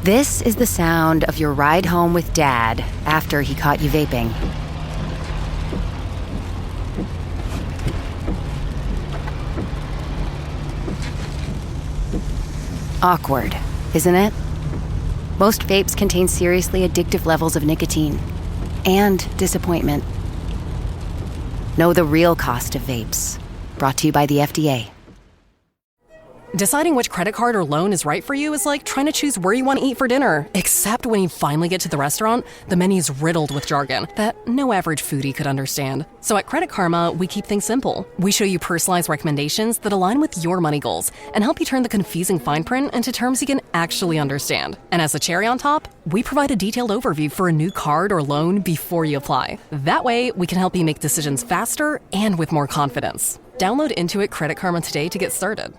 This is the sound of your ride home with Dad after he caught you vaping. Awkward, isn't it? Most vapes contain seriously addictive levels of nicotine and disappointment. Know the real cost of vapes. Brought to you by the FDA. Deciding which credit card or loan is right for you is like trying to choose where you want to eat for dinner. Except when you finally get to the restaurant, the menu's riddled with jargon that no average foodie could understand. So at Credit Karma, we keep things simple. We show you personalized recommendations that align with your money goals and help you turn the confusing fine print into terms you can actually understand. And as a cherry on top, we provide a detailed overview for a new card or loan before you apply. That way, we can help you make decisions faster and with more confidence. Download Intuit Credit Karma today to get started.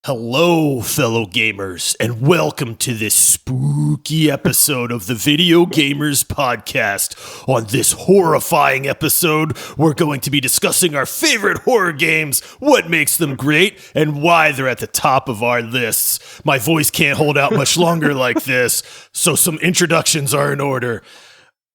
Hello, fellow gamers, and welcome to this spooky episode of the Video Gamers Podcast. On this horrifying episode, we're going to be discussing our favorite horror games, what makes them great, and why they're at the top of our lists. My voice can't hold out much longer like this, so some introductions are in order.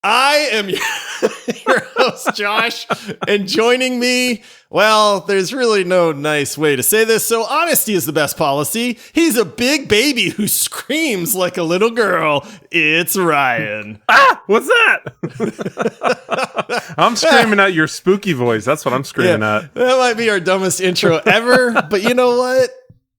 I am your host, Josh, and joining me, well, there's really no nice way to say this, so honesty is the best policy. He's a big baby who screams like a little girl. It's Ryan. Ah, what's that? I'm screaming at your spooky voice. That's what I'm screaming at. That might be our dumbest intro ever, but you know what?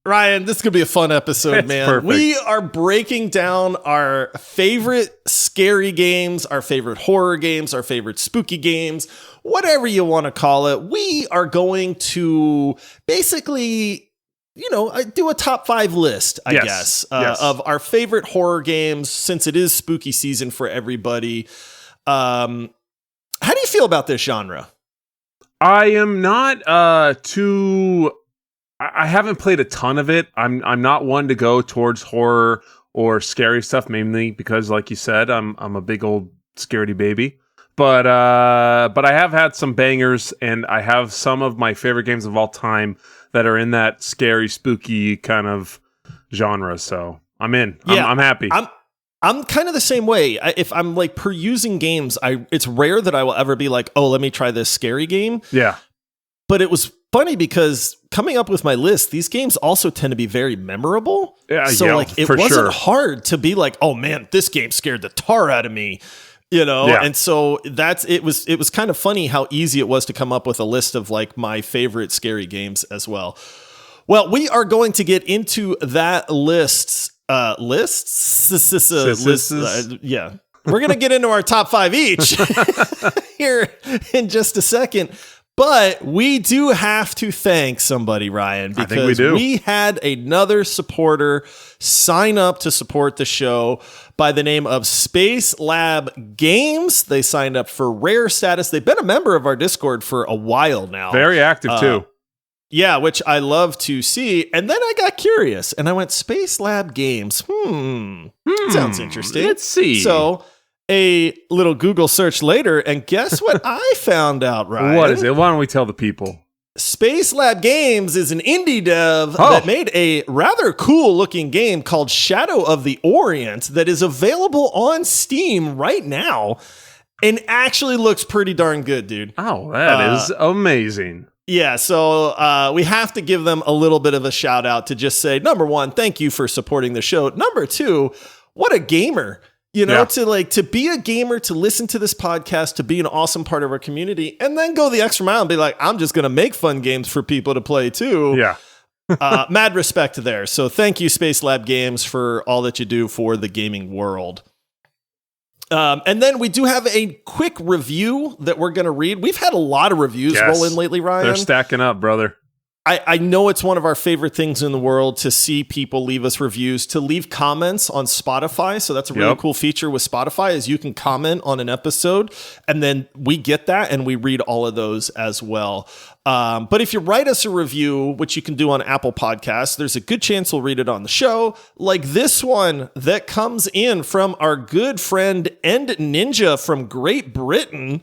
Ryan, this could be a fun episode, man. Perfect. We are breaking down our favorite scary games, our favorite horror games, our favorite spooky games, whatever you want to call it. We are going to basically, do a top 5 list, I guess, of our favorite horror games since it is spooky season for everybody. How do you feel about this genre? I am not too... I haven't played a ton of it. I'm not one to go towards horror or scary stuff, mainly because, like you said, I'm a big old scaredy baby. But I have had some bangers, and I have some of my favorite games of all time that are in that scary, spooky kind of genre. So I'm in. I'm happy. I'm kind of the same way. If I'm like perusing games, it's rare that I will ever be like, oh, let me try this scary game. Yeah. But it was funny because coming up with my list, these games also tend to be very memorable. So it wasn't hard to be like, oh man, this game scared the tar out of me, Yeah. And so it was kind of funny how easy it was to come up with a list of like my favorite scary games as well. Well, we are going to get into that list. Yeah. We're going to get into our top 5 each here in just a second. But we do have to thank somebody, Ryan, because we had another supporter sign up to support the show by the name of Space Lab Games. They signed up for rare status. They've been a member of our Discord for a while now. Very active, too. Yeah, which I love to see. And then I got curious, and I went, Space Lab Games. Sounds interesting. Let's see. So a little Google search later, and guess what I found out, Ryan? What is it? Why don't we tell the people? Space Lab Games is an indie dev that made a rather cool-looking game called Shadow of the Orient that is available on Steam right now and actually looks pretty darn good, dude. Oh, that is amazing. Yeah, so we have to give them a little bit of a shout-out to just say, number one, thank you for supporting the show. Number two, what a gamer. To be a gamer, to listen to this podcast, to be an awesome part of our community, and then go the extra mile and be like, I'm just going to make fun games for people to play too. Yeah. Mad respect there. So thank you, Space Lab Games, for all that you do for the gaming world. And then we do have a quick review that we're going to read. We've had a lot of reviews roll in lately, Ryan. They're stacking up, brother. I know it's one of our favorite things in the world to see people leave us reviews, to leave comments on Spotify. So that's a really cool feature with Spotify is you can comment on an episode and then we get that and we read all of those as well. But if you write us a review, which you can do on Apple Podcasts, there's a good chance we'll read it on the show. Like this one that comes in from our good friend End Ninja from Great Britain.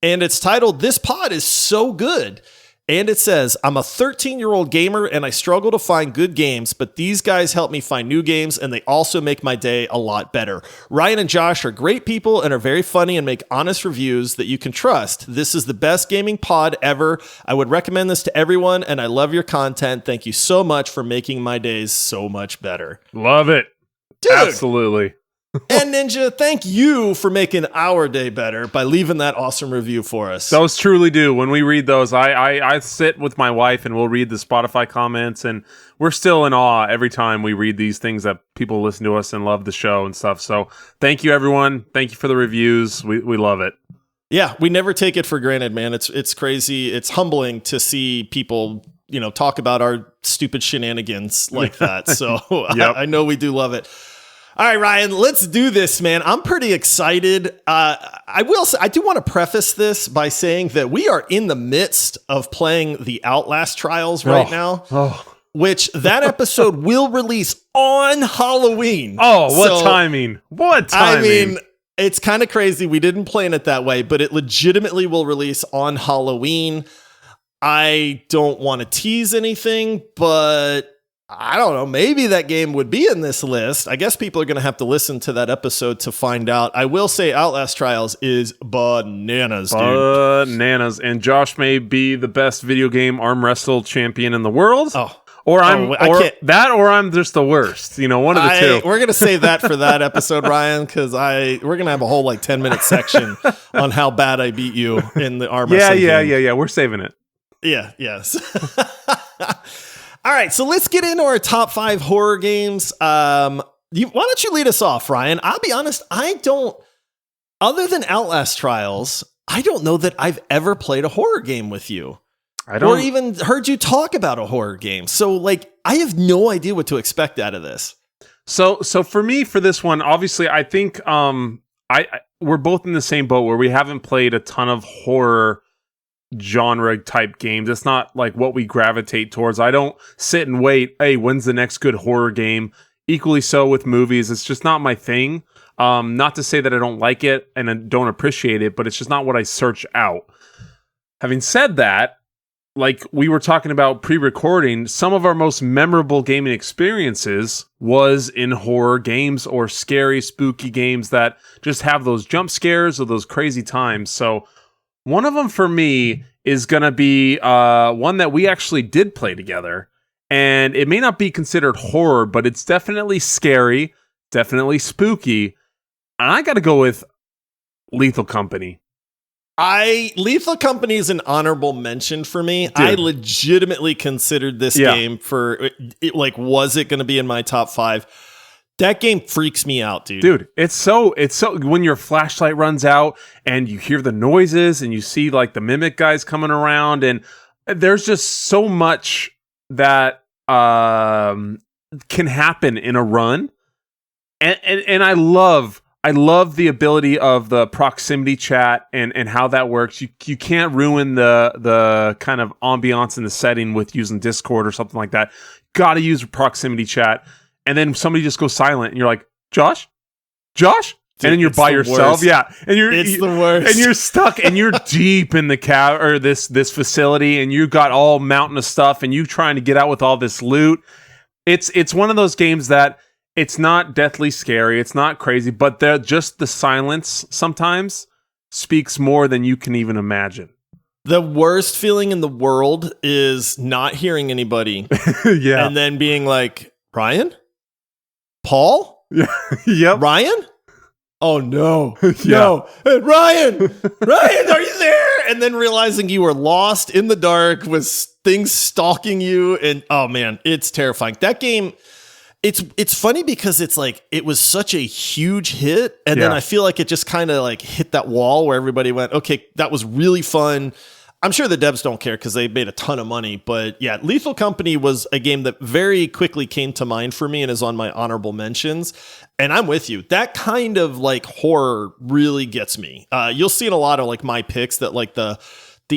And it's titled, "This pod is so good." And it says, "I'm a 13-year-old gamer and I struggle to find good games, but these guys help me find new games and they also make my day a lot better. Ryan and Josh are great people and are very funny and make honest reviews that you can trust. This is the best gaming pod ever. I would recommend this to everyone and I love your content. Thank you so much for making my days so much better." Love it. Dude. Absolutely. And Ninja, thank you for making our day better by leaving that awesome review for us. Those truly do. When we read those, I sit with my wife and we'll read the Spotify comments, and we're still in awe every time we read these things that people listen to us and love the show and stuff. So thank you, everyone. Thank you for the reviews. We love it. Yeah, we never take it for granted, man. It's crazy. It's humbling to see people, talk about our stupid shenanigans like that. So I know we do love it. All right, Ryan, let's do this, man. I'm pretty excited. I will say, I do want to preface this by saying that we are in the midst of playing the Outlast trials right now, which that episode will release on Halloween. Oh, what timing. What timing. I mean, it's kind of crazy. We didn't plan it that way, but it legitimately will release on Halloween. I don't want to tease anything, but I don't know. Maybe that game would be in this list. I guess people are going to have to listen to that episode to find out. I will say Outlast Trials is bananas, dude. Bananas. And Josh may be the best video game arm wrestle champion in the world. Or I'm just the worst. One of the two. We're going to save that for that episode, Ryan, because we're going to have a whole 10-minute section on how bad I beat you in the arm wrestling game. Yeah. We're saving it. Yeah, yes. All right, so let's get into our top 5 horror games. Why don't you lead us off, Ryan? I'll be honest, other than Outlast Trials, I don't know that I've ever played a horror game with you. Or even heard you talk about a horror game. So, I have no idea what to expect out of this. So for me, for this one, obviously, I think we're both in the same boat where we haven't played a ton of horror genre type games. It's not what we gravitate towards. I don't sit and wait, hey, when's the next good horror game? Equally so with movies. It's just not my thing. Not to say that I don't like it and I don't appreciate it, but it's just not what I search out. Having said that, we were talking about pre-recording, some of our most memorable gaming experiences was in horror games or scary, spooky games that just have those jump scares or those crazy times. So one of them for me is going to be one that we actually did play together. And it may not be considered horror, but it's definitely scary, definitely spooky. And I got to go with Lethal Company. Lethal Company is an honorable mention for me. Dude. I legitimately considered this game for, was it going to be in my top 5? That game freaks me out, dude. Dude, it's so when your flashlight runs out and you hear the noises and you see the mimic guys coming around, and there's just so much that can happen in a run. And I love the ability of the proximity chat and how that works. You can't ruin the kind of ambiance in the setting with using Discord or something like that. Got to use proximity chat. And then somebody just goes silent, and you're like, Josh? Dude, and then you're by yourself. Yeah. And it's the worst. And you're stuck, and you're deep in the cab or this facility, and you got all mountain of stuff, and you trying to get out with all this loot. It's one of those games that it's not deathly scary, it's not crazy, but just the silence sometimes speaks more than you can even imagine. The worst feeling in the world is not hearing anybody. Yeah. And then being like, Ryan? Paul? Yep. Ryan? Oh no. No. Hey, Ryan, are you there? And then realizing you were lost in the dark with things stalking you. And oh man, it's terrifying. That game, it's funny because it was such a huge hit. And then I feel like it just kind of hit that wall where everybody went, okay, that was really fun. I'm sure the devs don't care because they made a ton of money. But yeah, Lethal Company was a game that very quickly came to mind for me and is on my honorable mentions. And I'm with you. That kind of like horror really gets me. You'll see in a lot of like my picks that like the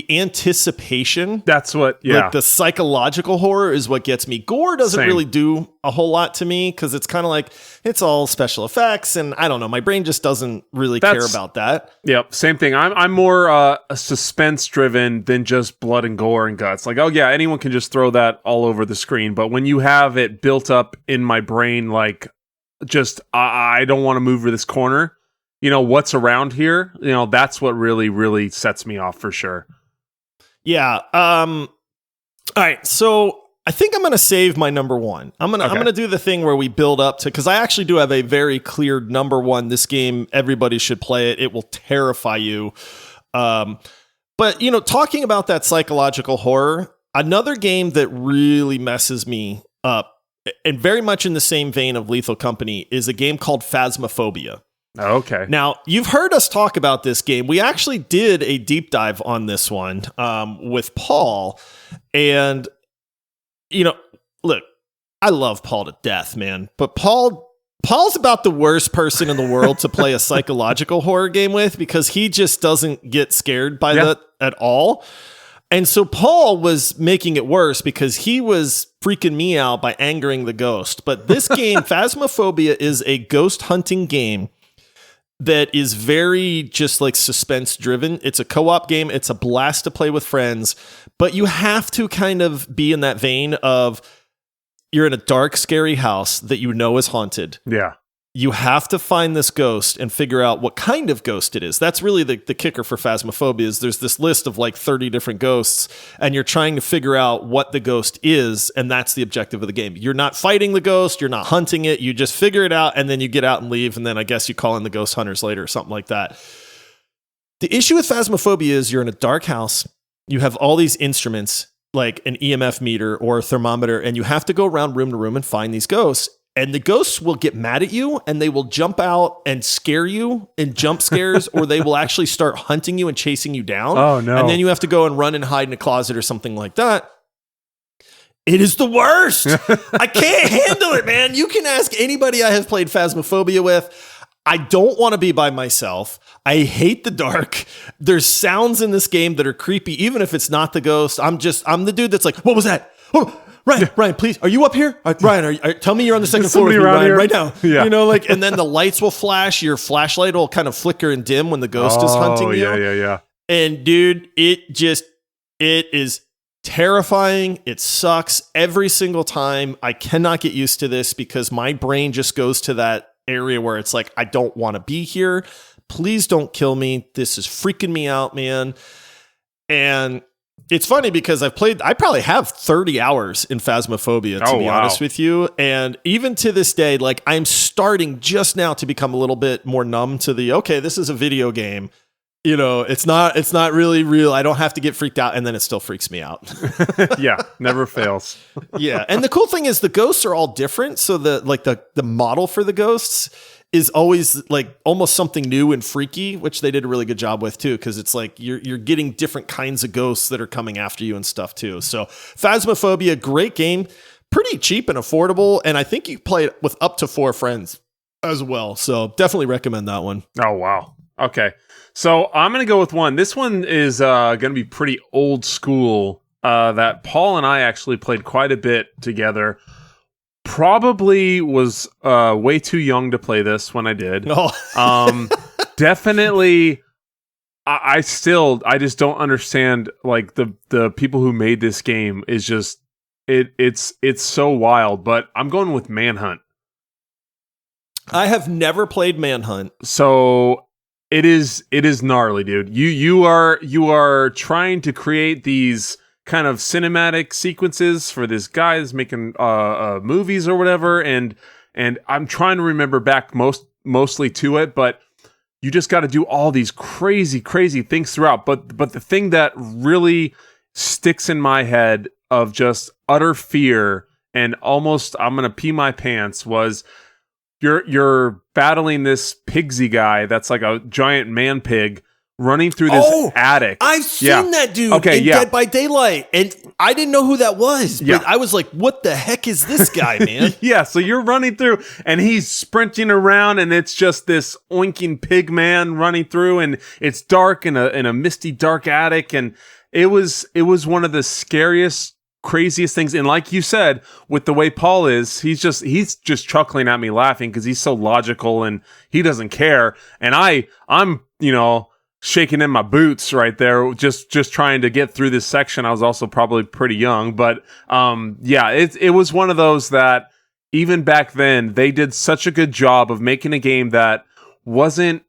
anticipation. That's what, like the psychological horror is what gets me. Gore doesn't really do a whole lot to me because it's kind of like it's all special effects, and I don't know. My brain just doesn't really care about that. Yep, same thing. I'm more a suspense driven than just blood and gore and guts. Like, oh yeah, anyone can just throw that all over the screen. But when you have it built up in my brain, like just I don't want to move to this corner. You know what's around here. You know that's what really sets me off for sure. Yeah. All right. So I think I'm going to save my number one. I'm going to do the thing where we build up to, because I actually do have a very clear number one. This game, everybody should play it. It will terrify you. But, you know, talking about that psychological horror, another game that really messes me up, and very much in the same vein of Lethal Company, is a game called Phasmophobia. Okay. Now, you've heard us talk about this game. We actually did a deep dive on this one with Paul. And, you know, look, I love Paul to death, man. But Paul's about the worst person in the world to play a psychological horror game with because he just doesn't get scared by that at all. And so Paul was making it worse because he was freaking me out by angering the ghost. But this game, Phasmophobia, is a ghost hunting game that is very just like suspense driven. It's a co-op game. It's a blast to play with friends, but you have to kind of be in that vein of you're in a dark, scary house that you know is haunted. Yeah. You have to find this ghost and figure out what kind of ghost it is. That's really the kicker for Phasmophobia is there's this list of like 30 different ghosts and you're trying to figure out what the ghost is. And that's the objective of the game. You're not fighting the ghost. You're not hunting it. You just figure it out and then you get out and leave. And then I guess you call in the ghost hunters later or something like that. The issue with Phasmophobia is you're in a dark house. You have all these instruments like an EMF meter or a thermometer, and you have to go around room to room and find these ghosts. And the ghosts will get mad at you and they will jump out and scare you in jump scares, or they will actually start hunting you and chasing you down. Oh, no. And then you have to go and run and hide in a closet or something like that. It is the worst. I can't handle it, man. You can ask anybody I have played Phasmophobia with. I don't want to be by myself. I hate the dark. There's sounds in this game that are creepy, even if it's not the ghost. I'm the dude that's like, what was that? Oh, Ryan, please, are you up here? Ryan, tell me you're on the second floor with me, Ryan, right now. Yeah. You know, like, and then the lights will flash. Your flashlight will kind of flicker and dim when the ghost is hunting you. Yeah. And dude, it is terrifying. It sucks every single time. I cannot get used to this because my brain just goes to that area where it's like, I don't want to be here. Please don't kill me. This is freaking me out, man. And it's funny because I probably have 30 hours in Phasmophobia, to be honest with you. And even to this day, like I'm starting just now to become a little bit more numb to this is a video game. You know, it's not really real. I don't have to get freaked out. And then it still freaks me out. Yeah. Never fails. Yeah. And the cool thing is the ghosts are all different. So the model for the ghosts is always like almost something new and freaky, which they did a really good job with too. Cause it's like you're getting different kinds of ghosts that are coming after you and stuff too. So Phasmophobia, great game, pretty cheap and affordable. And I think you play it with up to 4 friends as well. So definitely recommend that one. Oh, wow. Okay. So I'm going to go with one. This one is going to be pretty old school that Paul and I actually played quite a bit together. Probably was way too young to play this when I did. Oh. Definitely. I just don't understand like the people who made this game is just it's so wild, but I'm going with Manhunt. I have never played Manhunt. So it is gnarly, dude. You are trying to create these kind of cinematic sequences for this guy that's making movies or whatever, and I'm trying to remember back mostly to it, but you just got to do all these crazy things throughout. But the thing that really sticks in my head of just utter fear and almost I'm gonna pee my pants was you're battling this pigsy guy that's like a giant man pig running through this attic. I've seen that dude in Dead by Daylight, and I didn't know who that was, but I was like, what the heck is this guy, man? Yeah, so you're running through, and he's sprinting around, and it's just this oinking pig man running through, and it's dark in a misty, dark attic, and it was one of the scariest, craziest things. And like you said, with the way Paul is, he's just chuckling at me, laughing because he's so logical and he doesn't care, and I'm shaking in my boots right there, just trying to get through this section. I was also probably pretty young, but it was one of those that even back then they did such a good job of making a game that wasn't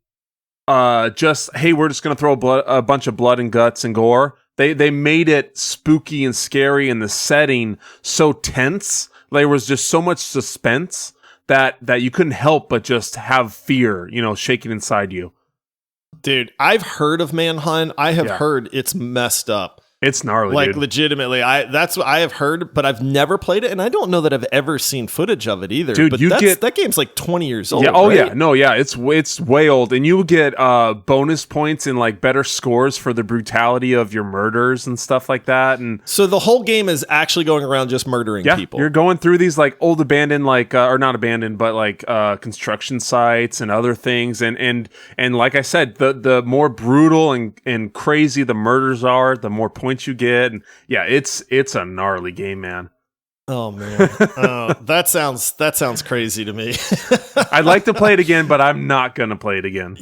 just, hey, we're just going to throw a bunch of blood and guts and gore. They made it spooky and scary, and the setting so tense. There was just so much suspense that you couldn't help but just have fear, shaking inside you. Dude, I've heard of Manhunt. I have heard it's messed up. It's gnarly, like, dude. Legitimately. That's what I have heard, but I've never played it, and I don't know that I've ever seen footage of it either. Dude, but that game's like 20 years old. Yeah, right? It's way old, and you get bonus points and like better scores for the brutality of your murders and stuff like that. And so the whole game is actually going around just murdering people. You're going through these like old abandoned, or not abandoned, but like construction sites and other things. And like I said, the more brutal and crazy the murders are, the more points you get. And it's a gnarly game, man. Oh man. That sounds crazy to me. I'd like to play it again, but I'm not gonna play it again.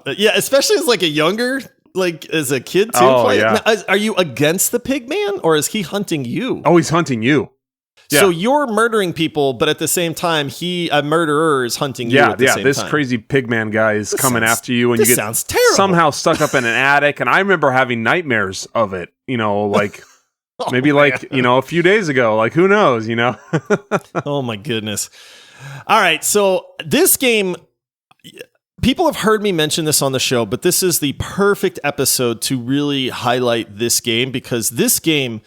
Especially as like a younger, like as a kid too. Now, are you against the pig man, or is he hunting you? Oh, he's hunting you. Yeah. So you're murdering people, but at the same time, a murderer is hunting you at the same time. This crazy pigman guy is coming after you, and you get sounds terrible. Somehow stuck up in an attic. And I remember having nightmares of it, like a few days ago. Like, who knows, Oh my goodness. All right. So this game, people have heard me mention this on the show, but this is the perfect episode to really highlight this game, because this game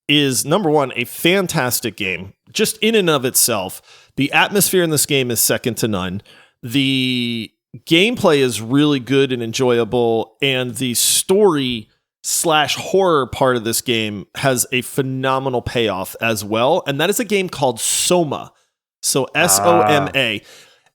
is, number one, a fantastic game, just in and of itself. The atmosphere in this game is second to none. The gameplay is really good and enjoyable, and the story/horror part of this game has a phenomenal payoff as well, and that is a game called Soma. So Soma.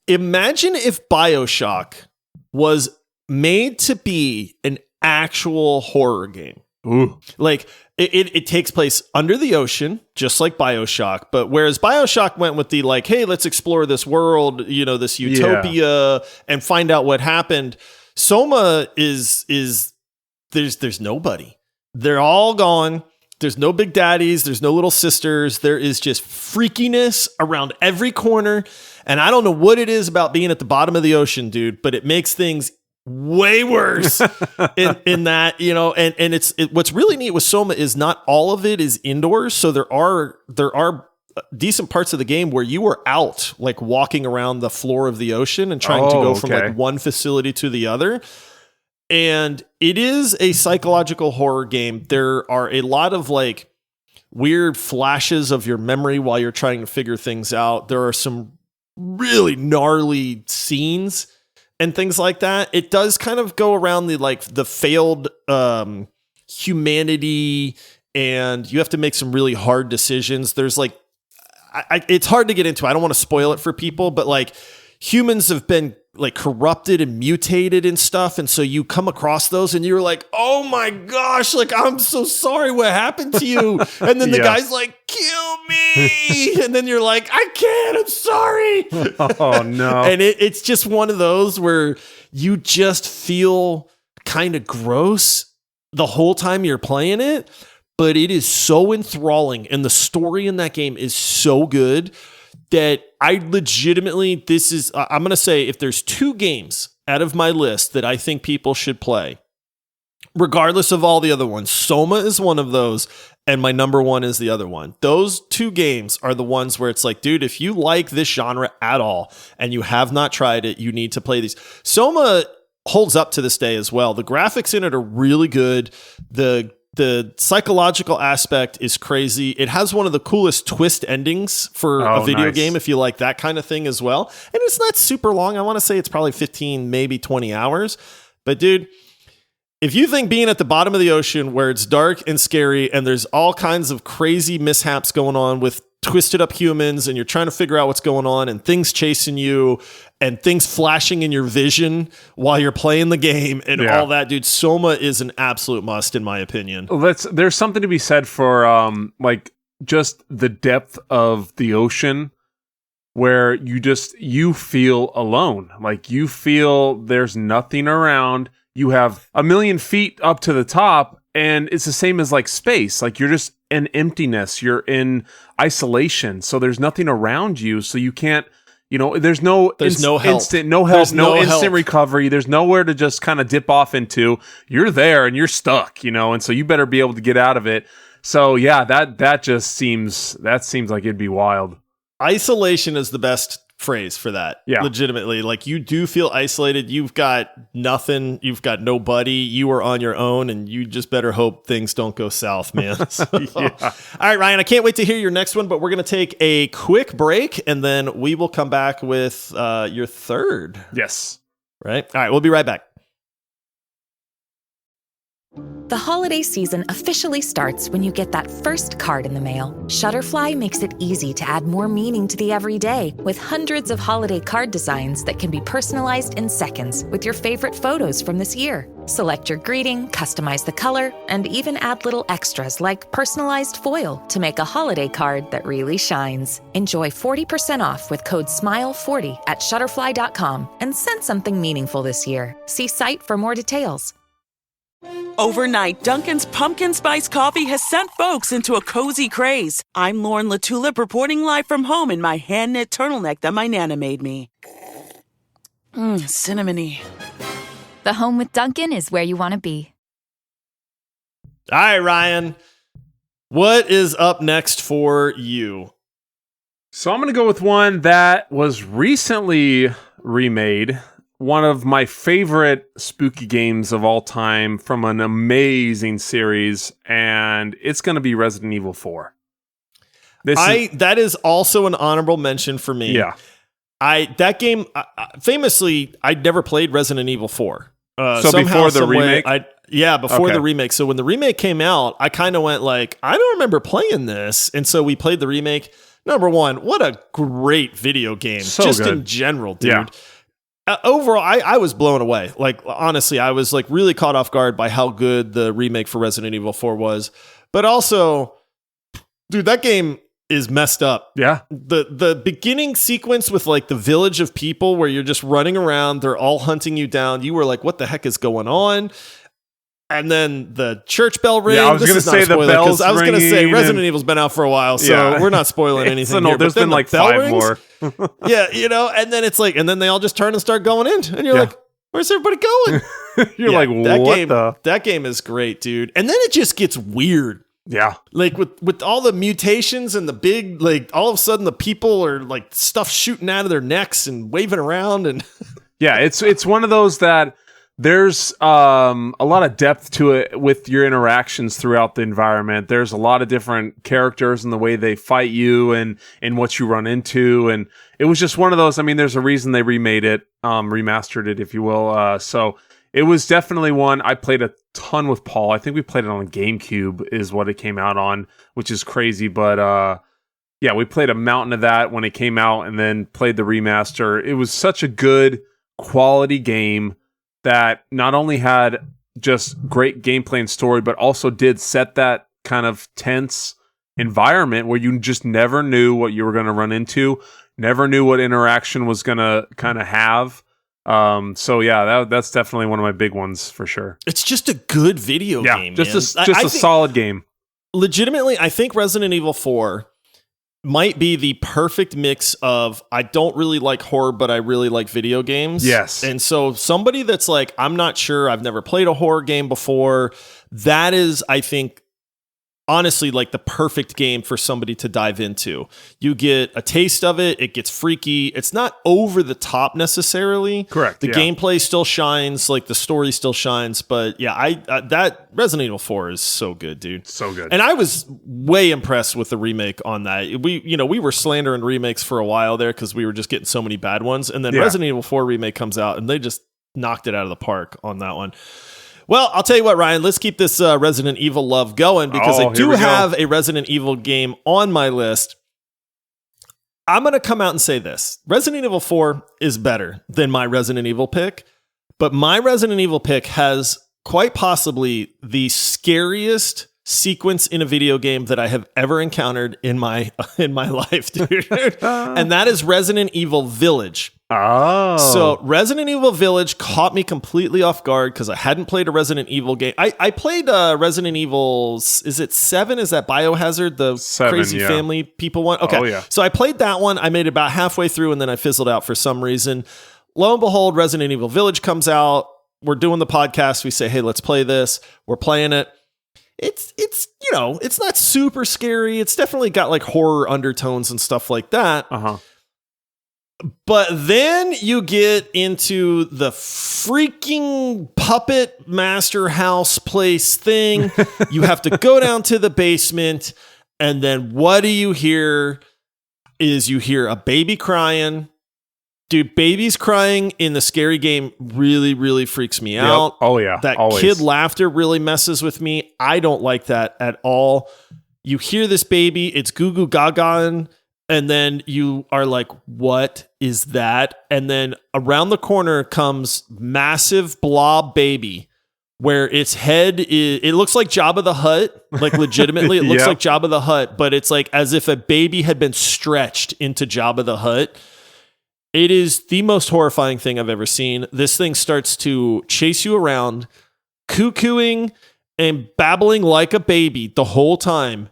Imagine if BioShock was made to be an actual horror game. Ooh. Like, it takes place under the ocean, just like BioShock. But whereas BioShock went with the like, hey, let's explore this world, this utopia and find out what happened. Soma is there's nobody. They're all gone. There's no big daddies. There's no little sisters. There is just freakiness around every corner. And I don't know what it is about being at the bottom of the ocean, dude, but it makes things way worse in that, and what's really neat with Soma is not all of it is indoors. So there are decent parts of the game where you are out, like walking around the floor of the ocean and trying to go from like one facility to the other. And it is a psychological horror game. There are a lot of like weird flashes of your memory while you're trying to figure things out. There are some really gnarly scenes and things like that. It does kind of go around the failed humanity, and you have to make some really hard decisions. There's like, it's hard to get into. I don't want to spoil it for people, but like humans have been like corrupted and mutated and stuff. And so you come across those and you're like, oh my gosh, like, I'm so sorry what happened to you. And then the guy's like, kill me. And then you're like, I can't, I'm sorry. Oh no. And it's just one of those where you just feel kind of gross the whole time you're playing it, but it is so enthralling. And the story in that game is so good that I legitimately, I'm going to say, if there's two games out of my list that I think people should play, regardless of all the other ones, Soma is one of those, and my number one is the other one. Those two games are the ones where it's like, dude, if you like this genre at all and you have not tried it, you need to play these. Soma holds up to this day as well. The graphics in it are really good. The psychological aspect is crazy. It has one of the coolest twist endings for a video game, if you like that kind of thing as well. And it's not super long. I want to say it's probably 15, maybe 20 hours. But dude, if you think being at the bottom of the ocean where it's dark and scary and there's all kinds of crazy mishaps going on with twisted up humans and you're trying to figure out what's going on and things chasing you and things flashing in your vision while you're playing the game and all that, dude, Soma is an absolute must in my opinion. There's something to be said for like just the depth of the ocean where you feel alone. Like you feel there's nothing around. You have 1,000,000 feet up to the top, and it's the same as like space. Like you're just in emptiness. You're in isolation. So there's nothing around you. So you can't, there's no help. Instant, no help, There's no instant help. recovery. There's nowhere to just kind of dip off into. You're there and you're stuck, and so you better be able to get out of it. So yeah, that seems like it'd be wild. Isolation is the best phrase for that. Yeah. Legitimately. Like you do feel isolated. You've got nothing. You've got nobody. You are on your own and you just better hope things don't go south, man. All right, Ryan, I can't wait to hear your next one, but we're going to take a quick break and then we will come back with your third. Yes. Right. All right. We'll be right back. The holiday season officially starts when you get that first card in the mail. Shutterfly makes it easy to add more meaning to the everyday with hundreds of holiday card designs that can be personalized in seconds with your favorite photos from this year. Select your greeting, customize the color, and even add little extras like personalized foil to make a holiday card that really shines. Enjoy 40% off with code SMILE40 at Shutterfly.com and send something meaningful this year. See site for more details. Overnight, Dunkin's Pumpkin Spice Coffee has sent folks into a cozy craze. I'm Lauren LaTulip reporting live from home in my hand-knit turtleneck that my Nana made me. Cinnamony. The home with Dunkin' is where you want to be. All right, Ryan. What is up next for you? So I'm going to go with one that was recently remade. One of my favorite spooky games of all time from an amazing series, and it's going to be Resident Evil 4. That is also an honorable mention for me. Yeah. That game, famously, I'd never played Resident Evil 4. So before the remake? Before the remake. So when the remake came out, I kind of went like, I don't remember playing this. And so we played the remake. Number one, what a great video game. So just good. in general, dude. Yeah. Overall, I was blown away. Like, honestly, I was like really caught off guard by how good the remake for Resident Evil 4 was. But also, dude, that game is messed up. Yeah. The beginning sequence with like the village of people where you're just running around, they're all hunting you down. You were like, what the heck is going on? And then the church bell ring. Yeah, I was going to say the bells. I was going to say Resident Evil's been out for a while, so we're not spoiling anything. Here. There's been like 5 more. Yeah, and then it's like, and then they all just turn and start going in, and you're like, where's everybody going? You're like, what that game is great, dude. And then it just gets weird. Yeah. Like with all the mutations and the big, like all of a sudden the people are like stuff shooting out of their necks and waving around and yeah, it's one of those that there's a lot of depth to it with your interactions throughout the environment. There's a lot of different characters and the way they fight you and what you run into. And it was just one of those, I mean, there's a reason they remade it, remastered it, if you will. So it was definitely one. I played a ton with Paul. I think we played it on GameCube is what it came out on, which is crazy. But yeah, we played a mountain of that when it came out and then played the remaster. It was such a good quality game that not only had just great gameplay and story, but also did set that kind of tense environment where you just never knew what you were going to run into, never knew what interaction was going to kind of have. So yeah, that's definitely one of my big ones for sure. It's just a good video game, just man. a solid game. Legitimately, I think Resident Evil 4 might be the perfect mix of I don't really like horror, but I really like video games. Yes. And so somebody that's like, I'm not sure, I've never played a horror game before, that is, I think, honestly, like the perfect game for somebody to dive into. You get a taste of it. It gets freaky. It's not over the top necessarily. Correct. The gameplay still shines. Like the story still shines. But yeah, that Resident Evil 4 is so good, dude. So good. And I was way impressed with the remake on that. We were slandering remakes for a while there because we were just getting so many bad ones. And then Resident Evil 4 remake comes out and they just knocked it out of the park on that one. Well, I'll tell you what, Ryan, let's keep this Resident Evil love going because I do have a Resident Evil game on my list. I'm going to come out and say this. Resident Evil 4 is better than my Resident Evil pick, but my Resident Evil pick has quite possibly the scariest sequence in a video game that I have ever encountered in my life, dude. And that is Resident Evil Village. Oh. So Resident Evil Village caught me completely off guard because I hadn't played a Resident Evil game. I played Resident Evil, is it 7? Is that Biohazard, the 7, crazy family people one? Okay. Oh, yeah. So I played that one. I made it about halfway through and then I fizzled out for some reason. Lo and behold, Resident Evil Village comes out. We're doing the podcast. We say, hey, let's play this. We're playing it. It's it's not super scary. It's definitely got like horror undertones and stuff like that. Uh-huh. But then you get into the freaking puppet master house place thing. You have to go down to the basement. And then what do you hear is you hear a baby crying. Dude, babies crying in the scary game really, really freaks me out. Oh, yeah. That always. Kid laughter really messes with me. I don't like that at all. You hear this baby, it's goo goo gaga, and then you are like, what is that? And then around the corner comes massive blob baby where its head is, it looks like Jabba the Hutt. Like legitimately, it looks like Jabba the Hutt, but it's like as if a baby had been stretched into Jabba the Hutt. It is the most horrifying thing I've ever seen. This thing starts to chase you around, cuckooing and babbling like a baby the whole time.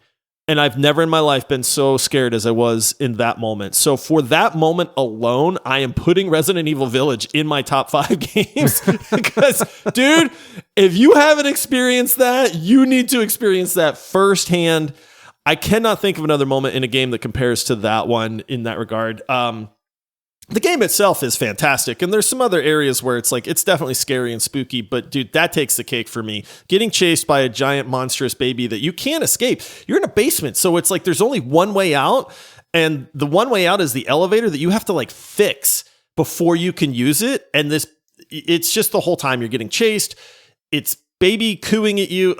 And I've never in my life been so scared as I was in that moment. So for that moment alone, I am putting Resident Evil Village in my top 5 games. Because, dude, if you haven't experienced that, you need to experience that firsthand. I cannot think of another moment in a game that compares to that one in that regard. The game itself is fantastic, and there's some other areas where it's like, it's definitely scary and spooky, but dude, that takes the cake for me. Getting chased by a giant monstrous baby that you can't escape. You're in a basement, so it's like there's only one way out, and the one way out is the elevator that you have to like fix before you can use it, and it's just the whole time you're getting chased. It's baby cooing at you.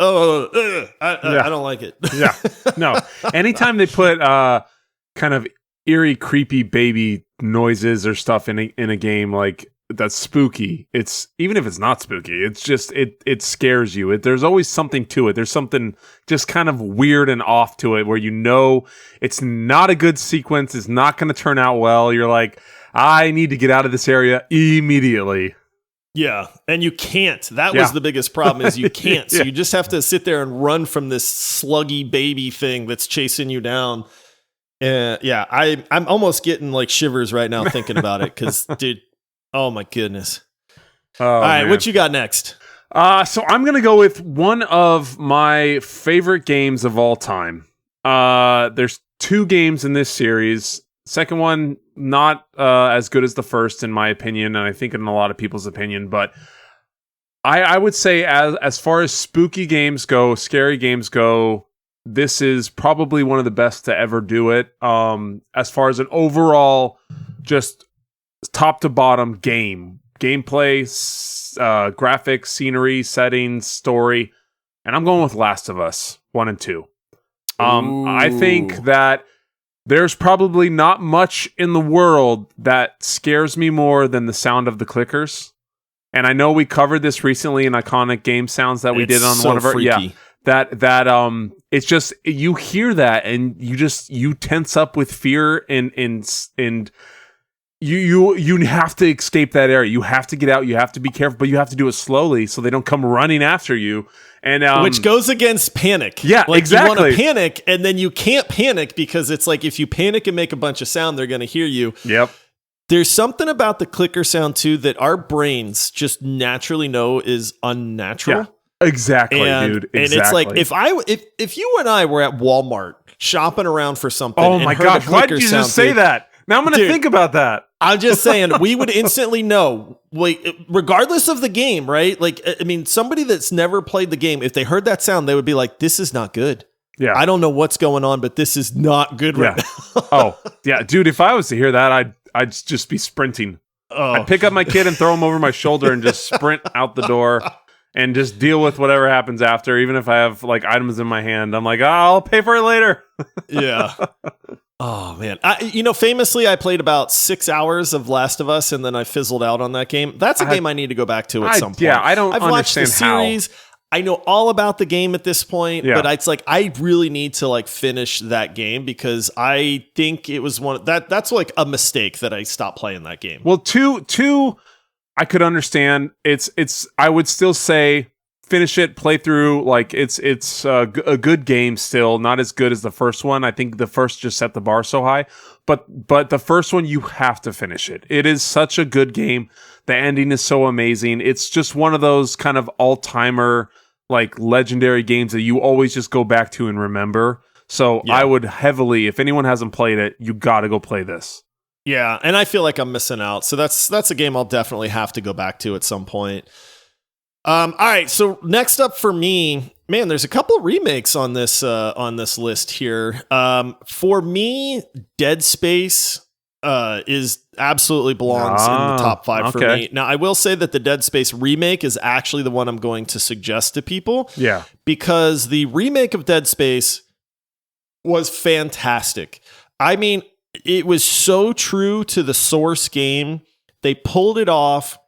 I don't like it. Yeah, no. Anytime they put kind of eerie, creepy baby noises or stuff in a game like that's spooky, it's even if it's not spooky, it's just it scares you. There's always something to it. There's something just kind of weird and off to it where you know it's not a good sequence. It's not going to turn out well. You're like, I need to get out of this area immediately. Yeah, and you can't. That was the biggest problem is you can't. So you just have to sit there and run from this sluggy baby thing that's chasing you down. I'm almost getting like shivers right now thinking about it because, dude, oh my goodness. All right, what you got next? So I'm going to go with one of my favorite games of all time. There's 2 games in this series. Second one, not as good as the first, in my opinion, and I think in a lot of people's opinion, but I would say as far as spooky games go, scary games go, this is probably one of the best to ever do it. As far as an overall, just top to bottom gameplay, graphics, scenery, settings, story, and I'm going with Last of Us 1 and 2. I think that there's probably not much in the world that scares me more than the sound of the clickers. And I know we covered this recently in iconic game sounds that we did on one of our freaky. That it's just you hear that and you tense up with fear and you have to escape that area. You have to get out. You have to be careful, but you have to do it slowly so they don't come running after you. And which goes against panic. Yeah, like exactly. You want to panic, and then you can't panic because it's like if you panic and make a bunch of sound, they're going to hear you. Yep. There's something about the clicker sound too that our brains just naturally know is unnatural. Yeah. Exactly, dude. Exactly. And it's like if you and I were at Walmart shopping around for something. Oh my gosh! Why did you just say that? Now I'm going to think about that. I'm just saying we would instantly know, like, regardless of the game, right? Like, I mean, somebody that's never played the game, if they heard that sound, they would be like, "This is not good." Yeah, I don't know what's going on, but this is not good right now. Oh yeah, dude. If I was to hear that, I'd just be sprinting. I'd pick up my kid and throw him over my shoulder and just sprint out the door and just deal with whatever happens after. Even if I have like items in my hand, I'm like, I'll pay for it later. Yeah. Oh man. Famously, I played about 6 hours of Last of Us and then I fizzled out on that game. That's a game I need to go back to at some point. Yeah, I don't I've watched the series. I know all about the game at this point, but it's like I really need to like finish that game because I think it was that's like a mistake that I stopped playing that game. Well, two I could understand. It's I would still say finish it, play through, like it's a good game still, not as good as the first one. I think the first just set the bar so high, but the first one you have to finish it. It is such a good game. The ending is so amazing. It's just one of those kind of all-timer like legendary games that you always just go back to and remember. So I would heavily, if anyone hasn't played it, you got to go play this. Yeah, and I feel like I'm missing out. So that's a game I'll definitely have to go back to at some point. All right, so next up for me, man, there's a couple remakes on this list here. For me, Dead Space is absolutely belongs in the top 5 for me. Now, I will say that the Dead Space remake is actually the one I'm going to suggest to people. Yeah, because the remake of Dead Space was fantastic. I mean, it was so true to the source game. They pulled it off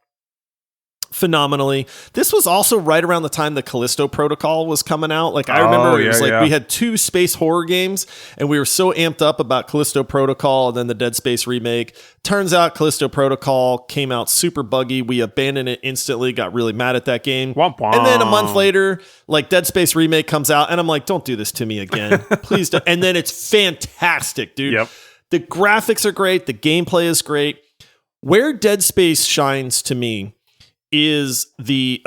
phenomenally. This was also right around the time the Callisto Protocol was coming out. Like I remember it was like we had 2 space horror games and we were so amped up about Callisto Protocol and then the Dead Space remake. Turns out Callisto Protocol came out super buggy. We abandoned it instantly, got really mad at that game. Womp womp. And then a month later, like Dead Space remake comes out and I'm like, don't do this to me again. Please don't. And then it's fantastic, dude. Yep. The graphics are great. The gameplay is great. Where Dead Space shines to me is the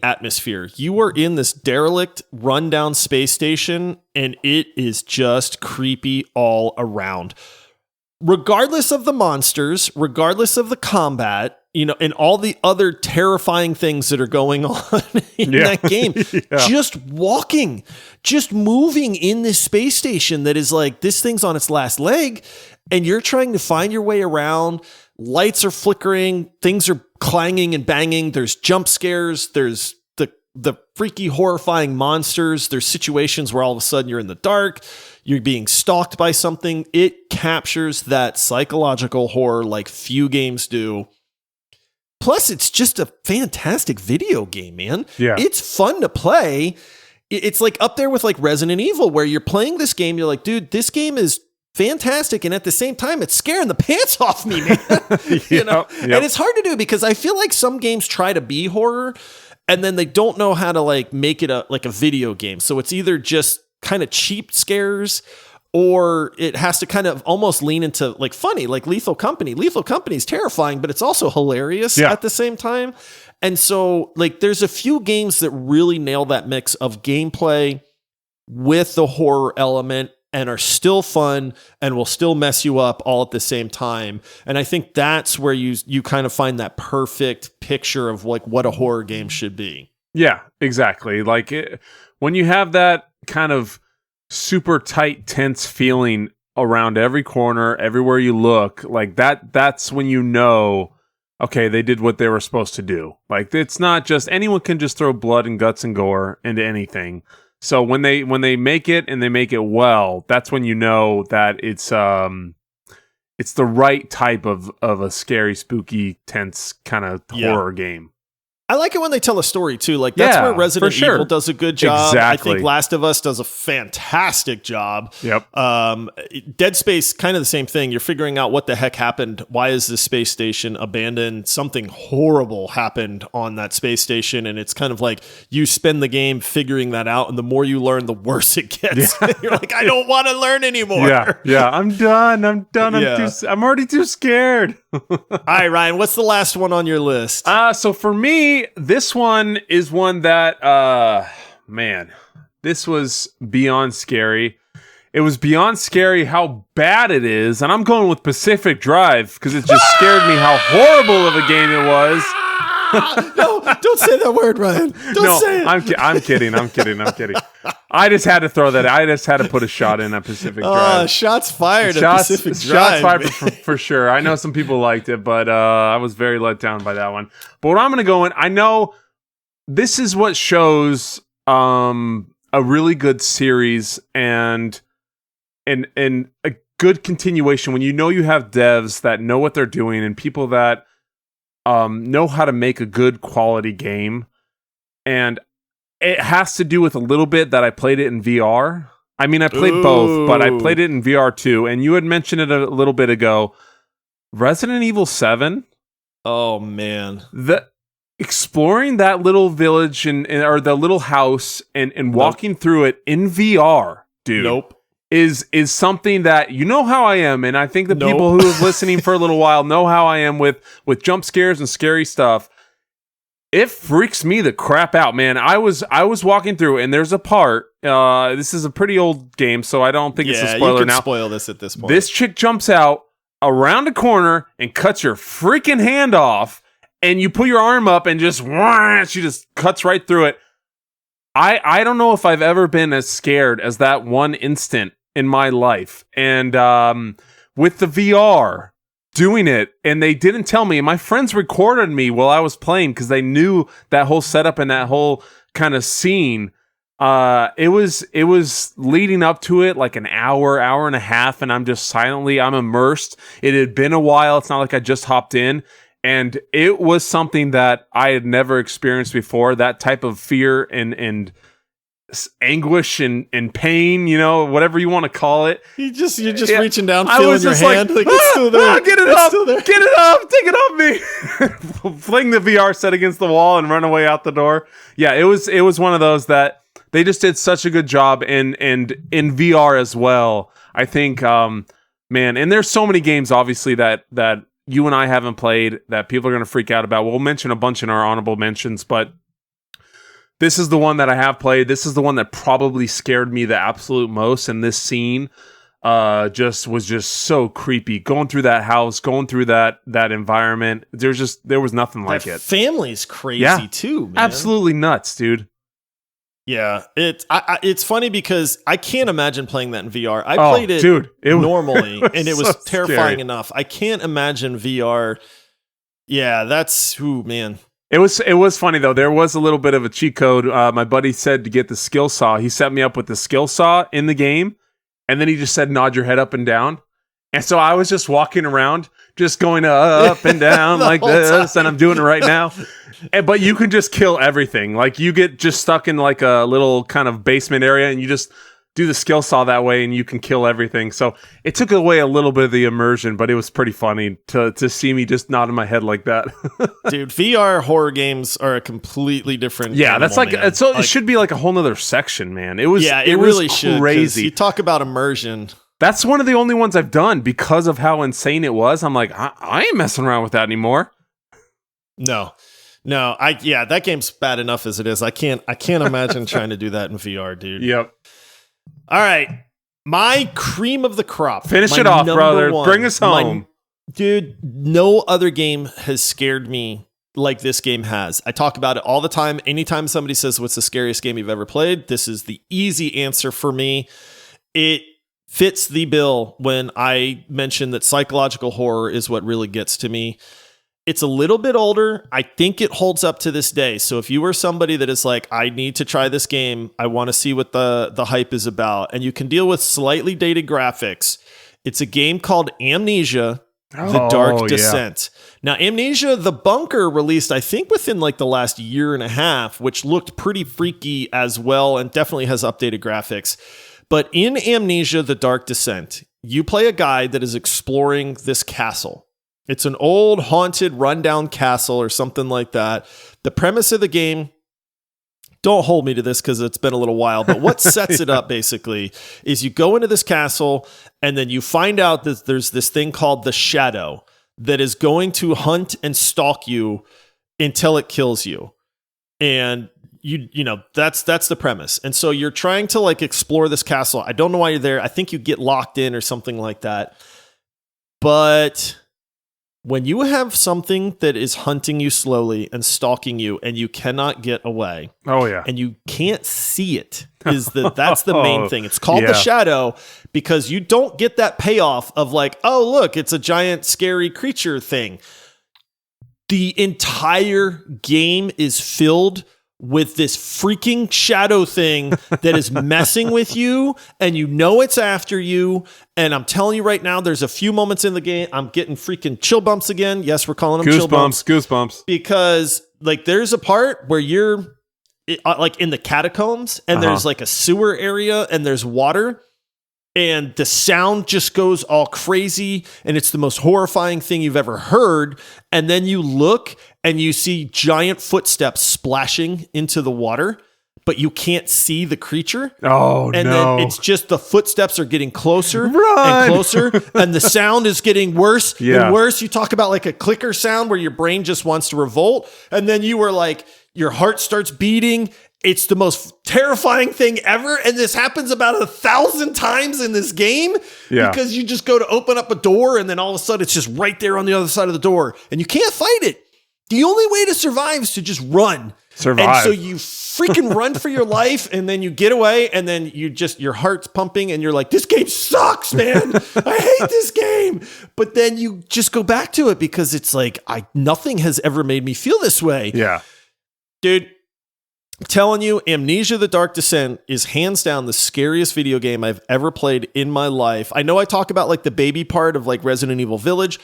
atmosphere. You are in this derelict, rundown space station, and it is just creepy all around. Regardless of the monsters, regardless of the combat, and all the other terrifying things that are going on in that game, just walking, just moving in this space station that is like, this thing's on its last leg, and you're trying to find your way around. Lights are flickering, things are clanging and banging, there's jump scares, there's the freaky horrifying monsters, there's situations where all of a sudden you're in the dark, you're being stalked by something. It captures that psychological horror like few games do. Plus, it's just a fantastic video game, man. Yeah. It's fun to play. It's like up there with like Resident Evil, where you're playing this game, you're like, dude, this game is fantastic, and at the same time it's scaring the pants off me, man. And it's hard to do because I feel like some games try to be horror and then they don't know how to like make it a video game, so it's either just kind of cheap scares or it has to kind of almost lean into like funny, like Lethal Company is terrifying, but it's also hilarious at the same time. And so like there's a few games that really nail that mix of gameplay with the horror element and are still fun and will still mess you up all at the same time. And I think that's where you kind of find that perfect picture of like what a horror game should be. Yeah, exactly. Like when you have that kind of super tight, tense feeling around every corner, everywhere you look, like that's when you know, okay, they did what they were supposed to do. Like it's not just anyone can just throw blood and guts and gore into anything. So when they make it and they make it well, that's when you know that it's the right type of a scary, spooky, tense kind of horror game. I like it when they tell a story too. Like that's where Resident Evil does a good job. Exactly. I think Last of Us does a fantastic job. Yep. Dead Space, kind of the same thing. You're figuring out what the heck happened. Why is this space station abandoned? Something horrible happened on that space station. And it's kind of like you spend the game figuring that out. And the more you learn, the worse it gets. Yeah. You're like, I don't want to learn anymore. Yeah. I'm done. I'm already too scared. All right, Ryan, what's the last one on your list? So for me, this one is one that, man, this was beyond scary. It was beyond scary how bad it is. And I'm going with Pacific Drive because it just scared me how horrible of a game it was. No, don't say that word, Ryan. Don't say it. I'm kidding. I just had to throw that. I just had to put a shot in at Pacific Drive. Shots fired at Pacific Drive. Shots fired for sure. I know some people liked it, but I was very let down by that one. But what I'm going to go in, I know this is what shows a really good series and a good continuation when you know you have devs that know what they're doing and people that know how to make a good quality game. And it has to do with a little bit that I played it in VR. I mean, I played both, but I played it in VR too. And you had mentioned it a little bit ago. Resident Evil 7. Oh, man. Exploring that little village or the little house and walking through it in VR, dude. Is something that you know how I am, and I think the people who have listening for a little while know how I am with jump scares and scary stuff. It freaks me the crap out, man. I was walking through, and there's a part. This is a pretty old game, so I don't think it's a spoiler you can now. Spoil this at this point. This chick jumps out around a corner and cuts your freaking hand off, and you put your arm up and she just cuts right through it. I don't know if I've ever been as scared as that one instant in my life. And with the VR doing it, and they didn't tell me, and my friends recorded me while I was playing because they knew that whole setup and that whole kind of scene. It was leading up to it like an hour and a half, and I'm immersed. It had been a while. It's not like I just hopped in. And it was something that I had never experienced before. That type of fear and anguish and pain, whatever you want to call it. You're just reaching down, feeling your hand. Like, it's still there. Get it up. Get it up. Take it off me. Fling the VR set against the wall and run away out the door. Yeah, it was one of those that they just did such a good job and in VR as well. I think, man, and there's so many games, obviously, that you and I haven't played that people are going to freak out about. We'll mention a bunch in our honorable mentions, but this is the one that I have played. This is the one that probably scared me the absolute most. And this scene was just so creepy. Going through that house, going through that environment. There was nothing like it. Family's crazy too, man. Absolutely nuts, dude. Yeah, it's funny because I can't imagine playing that in VR. I played it, normally, and it was so terrifying enough. I can't imagine VR. Yeah, that's man. It was funny though. There was a little bit of a cheat code. My buddy said to get the skill saw. He set me up with the skill saw in the game, and then he just said nod your head up and down. And so I was just walking around, just going up and down like this, and I'm doing it right now. But you can just kill everything. Like you get just stuck in like a little kind of basement area, and you just do the skill saw that way, and you can kill everything. So it took away a little bit of the immersion, but it was pretty funny to see me just nodding my head like that. Dude, VR horror games are a completely different. Yeah, animal, that's like man. it should be like a whole nother section, man. It was. Yeah, it really was should. Crazy. You talk about immersion. That's one of the only ones I've done because of how insane it was. I'm like, I ain't messing around with that anymore. No, that game's bad enough as it is. I can't imagine trying to do that in VR, dude. Yep. All right, my cream of the crop. Finish it off, brother. Bring us home, dude. No other game has scared me like this game has. I talk about it all the time. Anytime somebody says, "What's the scariest game you've ever played?" This is the easy answer for me. It fits the bill when I mention that psychological horror is what really gets to me. It's a little bit older. I think it holds up to this day. So if you were somebody that is like, I need to try this game, I want to see what the hype is about, and you can deal with slightly dated graphics, it's a game called Amnesia: The Dark Descent. Now, Amnesia: The Bunker released, I think, within like the last year and a half, which looked pretty freaky as well and definitely has updated graphics. But in Amnesia: The Dark Descent, you play a guy that is exploring this castle. It's an old, haunted, rundown castle or something like that. The premise of the game, don't hold me to this because it's been a little while, but what sets it up basically is you go into this castle and then you find out that there's this thing called the Shadow that is going to hunt and stalk you until it kills you. And you know, that's the premise. And so you're trying to like explore this castle. I don't know why you're there. I think you get locked in or something like that. But when you have something that is hunting you slowly and stalking you and you cannot get away. Oh yeah. And you can't see it that's the main thing. It's called the shadow because you don't get that payoff of like, oh, look, it's a giant scary creature thing. The entire game is filled with this freaking shadow thing that is messing with you, and you know it's after you. And I'm telling you right now, there's a few moments in the game I'm getting freaking chill bumps again. Yes, we're calling them chill bumps. Goosebumps. Because like there's a part where you're like in the catacombs, and there's like a sewer area, and there's water. And the sound just goes all crazy, and it's the most horrifying thing you've ever heard. And then you look, and you see giant footsteps splashing into the water, but you can't see the creature. Oh, and no. then it's just the footsteps are getting closer Run! and closer, and the sound is getting worse and worse. You talk about like a clicker sound where your brain just wants to revolt, and then you were like, your heart starts beating. It's the most terrifying thing ever. And this happens about 1,000 times in this game because you just go to open up a door and then all of a sudden it's just right there on the other side of the door and you can't fight it. The only way to survive is to just run. Survive. And so you freaking run for your life and then you get away and then your heart's pumping and you're like, this game sucks, man. I hate this game. But then you just go back to it because it's like, nothing has ever made me feel this way. Yeah. Dude. I'm telling you, Amnesia: The Dark Descent is hands down the scariest video game I've ever played in my life. I know I talk about like the baby part of like Resident Evil Village.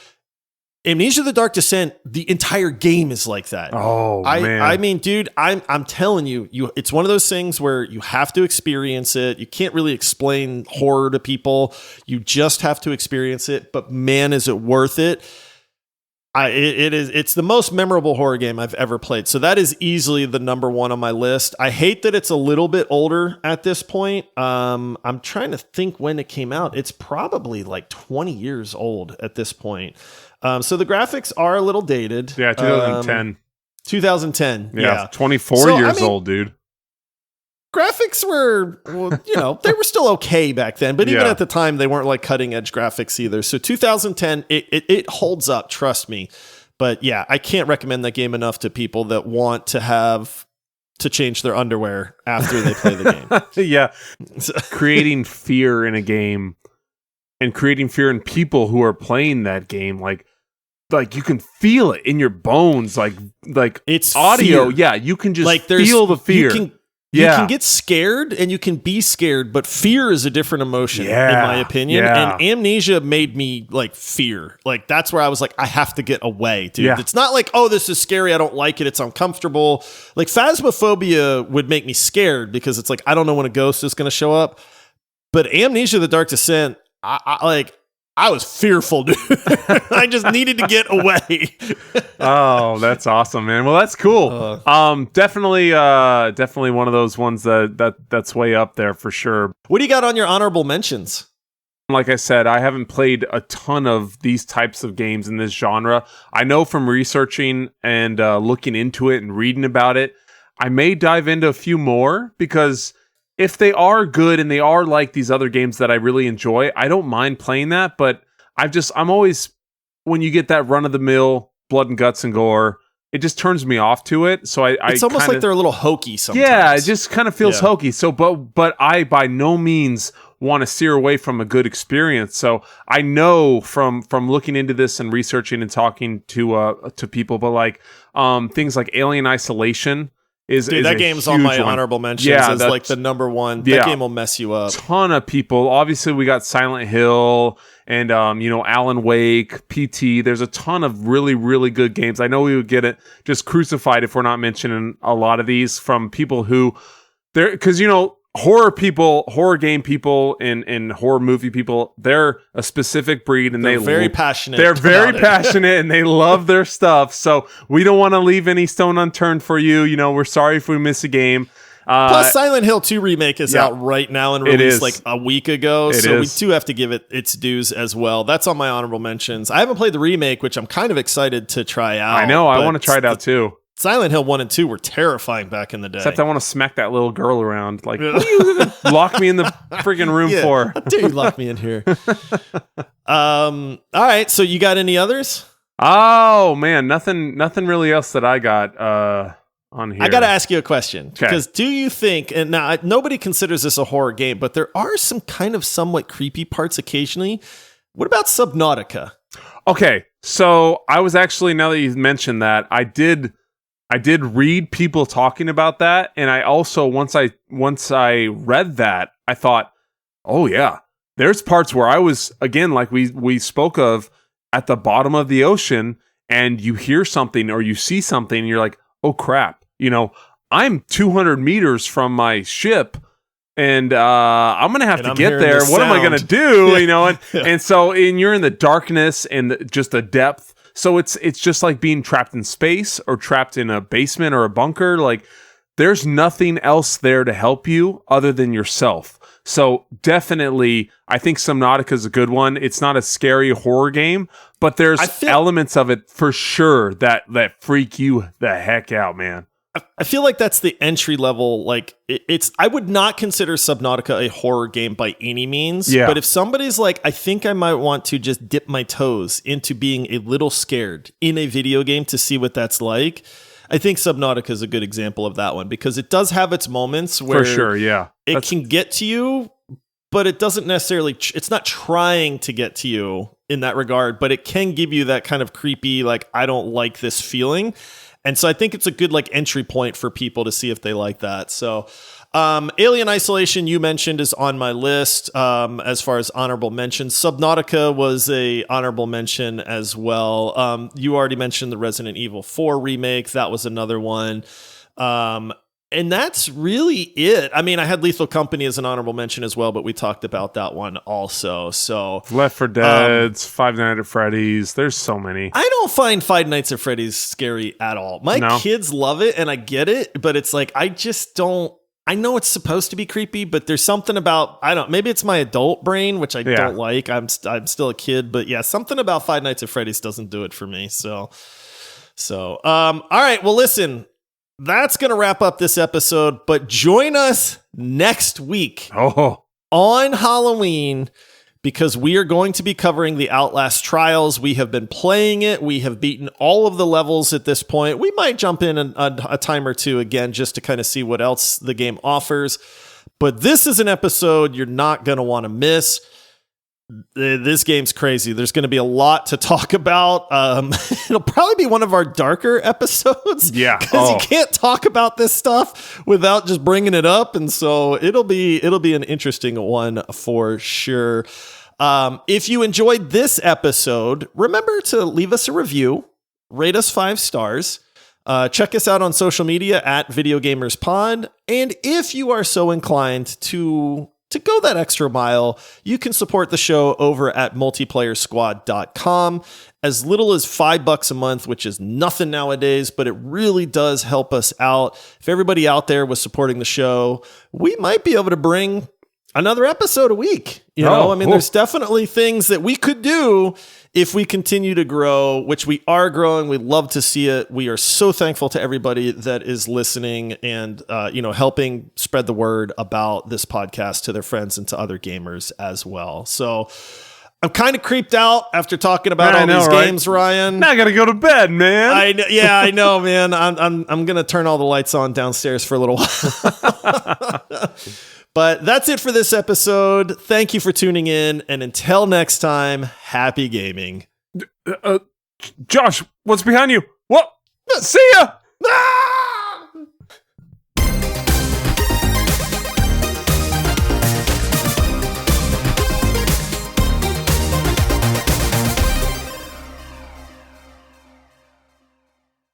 Amnesia: The Dark Descent, the entire game is like that. Oh, man. I mean, dude, I'm telling you, it's one of those things where you have to experience it. You can't really explain horror to people. You just have to experience it. But man, is it worth it? It's the most memorable horror game I've ever played. So that is easily the number one on my list. I hate that it's a little bit older at this point. I'm trying to think when it came out. It's probably like 20 years old at this point. So the graphics are a little dated. Yeah, 2010. 2010. Yeah. 24 years old, dude. Graphics were, they were still okay back then, but even at the time, they weren't like cutting edge graphics either. So 2010, it holds up, trust me. But yeah, I can't recommend that game enough to people that want to have to change their underwear after they play the game. Yeah. Creating fear in a game and creating fear in people who are playing that game, like you can feel it in your bones, like it's audio. Fear. Yeah, you can just like feel the fear. You can get scared and you can be scared, but fear is a different emotion, in my opinion. Yeah. And Amnesia made me like fear. Like that's where I was like, I have to get away, dude. Yeah. It's not like, oh, this is scary, I don't like it, it's uncomfortable. Like Phasmophobia would make me scared because it's like, I don't know when a ghost is going to show up. But Amnesia: The Dark Descent, I was fearful, dude. I just needed to get away. Oh, that's awesome, man. Well, that's cool. Definitely one of those ones that's way up there for sure. What do you got on your honorable mentions? Like I said, I haven't played a ton of these types of games in this genre. I know from researching and looking into it and reading about it, I may dive into a few more because if they are good and they are like these other games that I really enjoy, I don't mind playing that. But I'm always, when you get that run of the mill blood and guts and gore, it just turns me off to it. So it's almost like they're a little hokey sometimes. Yeah, it just kind of feels hokey. So, but I by no means want to steer away from a good experience. So I know from looking into this and researching and talking to people, but like things like Alien Isolation. Dude, that game's on my honorable mentions as like the number one. That game will mess you up. Ton of people. Obviously, we got Silent Hill and Alan Wake, PT. There's a ton of really, really good games. I know we would get it just crucified if we're not mentioning a lot of these from people who because horror game people and horror movie people, they're a specific breed and they're very passionate. They're very passionate and they love their stuff. So we don't want to leave any stone unturned for you. We're sorry if we miss a game. Plus, Silent Hill 2 remake is out right now and released like a week ago. We do have to give it its dues as well. That's on my honorable mentions. I haven't played the remake, which I'm kind of excited to try out. I know. I want to try it out too. Silent Hill 1 and 2 were terrifying back in the day. Except I want to smack that little girl around. Like, what are you going to lock me in the friggin' room for? How dare you lock me in here? All right. So you got any others? Oh man, nothing really else that I got on here. I got to ask you a question. Okay. Because do you think, and now nobody considers this a horror game, but there are some kind of somewhat creepy parts occasionally. What about Subnautica? Okay, so I was actually, now that you mentioned that, I did read people talking about that, and I also once I read that, I thought, oh yeah, there's parts where I was, again, like we spoke of, at the bottom of the ocean, and you hear something or you see something, and you're like, oh crap, I'm 200 meters from my ship, and I'm gonna have to get there. What am I gonna do? And you're in the darkness and just the depth. So it's just like being trapped in space or trapped in a basement or a bunker. Like, there's nothing else there to help you other than yourself. So definitely, I think Subnautica is a good one. It's not a scary horror game, but there's elements of it for sure that freak you the heck out, man. I feel like that's the entry level. Like, I would not consider Subnautica a horror game by any means. Yeah. But if somebody's like, I think I might want to just dip my toes into being a little scared in a video game to see what that's like, I think Subnautica is a good example of that one, because it does have its moments where for sure, yeah, it can get to you, but it doesn't necessarily, it's not trying to get to you in that regard, but it can give you that kind of creepy, like, I don't like this feeling. And so I think it's a good like entry point for people to see if they like that. So Alien Isolation, you mentioned, is on my list as far as honorable mentions. Subnautica was a honorable mention as well. You already mentioned the Resident Evil 4 remake. That was another one. And that's really it. I mean, I had Lethal Company as an honorable mention as well, but we talked about that one also. So Left 4 Dead's, Five Nights at Freddy's. There's so many. I don't find Five Nights at Freddy's scary at all. My kids love it, and I get it, but it's like, I just don't. I know it's supposed to be creepy, but there's something about, maybe it's my adult brain, which I don't like. I'm still a kid, but yeah, something about Five Nights at Freddy's doesn't do it for me. So all right. Well, listen. That's going to wrap up this episode, but join us next week on Halloween, because we are going to be covering the Outlast Trials. We have been playing it. We have beaten all of the levels at this point. We might jump in a time or two again just to kind of see what else the game offers. But this is an episode you're not going to want to miss. This game's crazy. There's going to be a lot to talk about. It'll probably be one of our darker episodes. Yeah. Because you can't talk about this stuff without just bringing it up. And so it'll be an interesting one for sure. If you enjoyed this episode, remember to leave us a review, rate us 5 stars. Check us out on social media at VideoGamersPod. And if you are so inclined to go that extra mile, you can support the show over at multiplayersquad.com. As little as $5 a month, which is nothing nowadays, but it really does help us out. If everybody out there was supporting the show, we might be able to bring another episode a week. There's definitely things that we could do if we continue to grow, which we are growing. We love to see it. We are so thankful to everybody that is listening and, helping spread the word about this podcast to their friends and to other gamers as well. So I'm kind of creeped out after talking about all these games, Ryan. Now I gotta go to bed, man. I know, man. I'm gonna turn all the lights on downstairs for a little while. But that's it for this episode. Thank you for tuning in. And until next time, happy gaming. Josh, what's behind you? What? See ya! Ah!